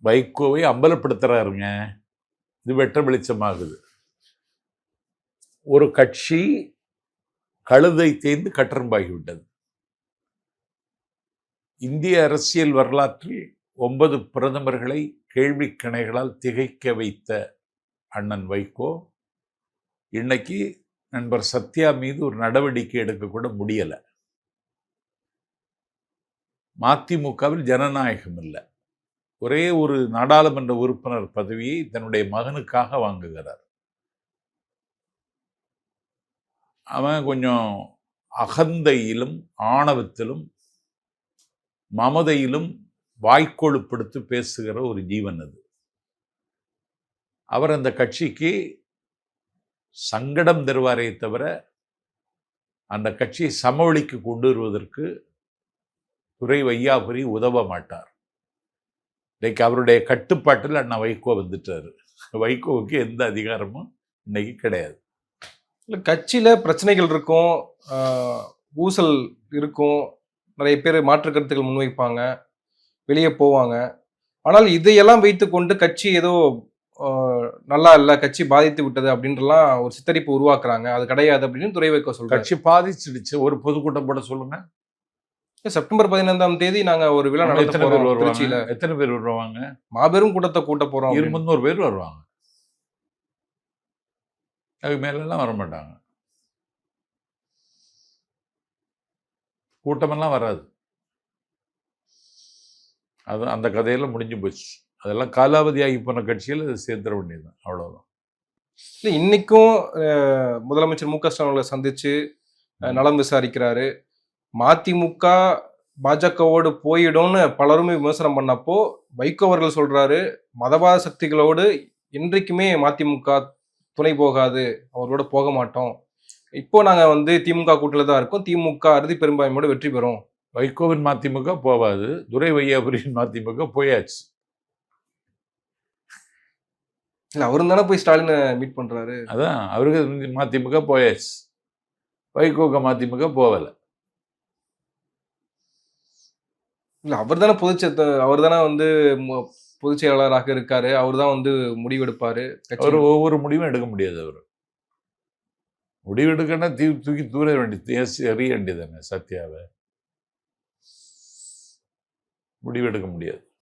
வைகோவை அம்பலப்படுத்துறாருங்க. இது வெட்ட வெளிச்சமாகுது. ஒரு கட்சி கழுதை தேய்ந்து கட்டரம்பாகிவிட்டது. இந்திய அரசியல் வரலாற்றில் 9 பிரதமர்களை கேள்விக்கணைகளால் திகைக்க வைத்த அண்ணன் வைகோ இன்னைக்கு நண்பர் சத்யா மீது ஒரு நடவடிக்கை எடுக்க கூட முடியல. மதிமுகவில் ஜனநாயகம் இல்லை. ஒரே ஒரு நாடாளுமன்ற உறுப்பினர் பதவியை தன்னுடைய மகனுக்காக வாங்குகிறார். அவன் கொஞ்சம் அகந்தையிலும் ஆணவத்திலும் மமதையிலும் வாய்க்கொழுப்படுத்தி பேசுகிற ஒரு ஜீவன் அது. அவர் அந்த கட்சிக்கு சங்கடம் தருவாரே தவிர அந்த கட்சியை சமவெளிக்கு கொண்டு வருவதற்கு துரை வையாபுரி உதவ மாட்டார். இன்னைக்கு அவருடைய கட்டுப்பாட்டில் அண்ணா வைகோ வந்துட்டாரு. வைகோவுக்கு எந்த அதிகாரமும் இன்னைக்கு கிடையாது. இல்லை, கட்சியில் பிரச்சனைகள் இருக்கும், ஊசல் இருக்கும், நிறைய பேர் மாற்று கருத்துக்கள் முன்வைப்பாங்க, வெளியே போவாங்க. ஆனால் இதையெல்லாம் வைத்துக்கொண்டு கட்சி ஏதோ நல்லா இல்லை, கட்சி பாதித்து விட்டது அப்படின்றலாம் ஒரு சித்தரிப்பு உருவாக்குறாங்க. அது கிடையாது அப்படின்னு துரை வைகோ சொல்றாரு. கட்சி பாதிச்சிடுச்சு. ஒரு பொதுக்கூட்டம் போட சொல்லுங்க. செப்டம்பர் 15ஆம் தேதி நாங்க ஒரு விழா நடத்த போறோம் திருச்சியில. எத்தனை பேர் வருவாங்க? மாபெரும் கூட்டத்தை கூட்ட போறோம். 300 பேர் வருவாங்க. அதுக்கு மேலெல்லாம் வரமாட்டாங்க. கூட்டமெல்லாம் வராது. அது அந்த கதையெல்லாம் முடிஞ்சு போச்சு. அதெல்லாம் காலாவதியாகி போன கட்சியில் அதை சேர்த்துட வேண்டியதுதான், அவ்வளோதான். இல்லை, இன்னைக்கும் முதலமைச்சர் மு க ஸ்டாலின் அவர்களை சந்திச்சு நலம் விசாரிக்கிறாரு. மதிமுக பாஜகவோடு போயிடும்னு பலருமே விமர்சனம் பண்ணப்போ வைகோ அவர்கள் சொல்றாரு, மதவாத சக்திகளோடு இன்றைக்குமே மதிமுக துணை போகாது, அவரோட போக மாட்டோம். இப்போ நாங்க திமுக கூட்டில தான் இருக்கோம், திமுக அறுதி பெரும்பான்மையோட வெற்றி பெறும். வைகோவின் மதிமுக போவாது, துரை வையாபுரியின் மதிமுக போயாச்சு. இல்ல, அவரும் தானே போய் ஸ்டாலினை மீட் பண்றாரு. அதான், அவருக்கு மதிமுக போயாச்சு, வைகோக்கு மதிமுக போகல. இல்ல, அவர் தானே அவர் தானே பொதுச் செயலாளராக இருக்காரு, அவர் தான் முடிவெடுப்பாரு. அவர் ஒவ்வொரு முடிவும் எடுக்க முடியாது. அவர் முடிவெடுக்கன்னா தூக்கி தூர வேண்டியது, எறிய வேண்டியதானே சத்யாவை. முடிவெடுக்க முடியாது.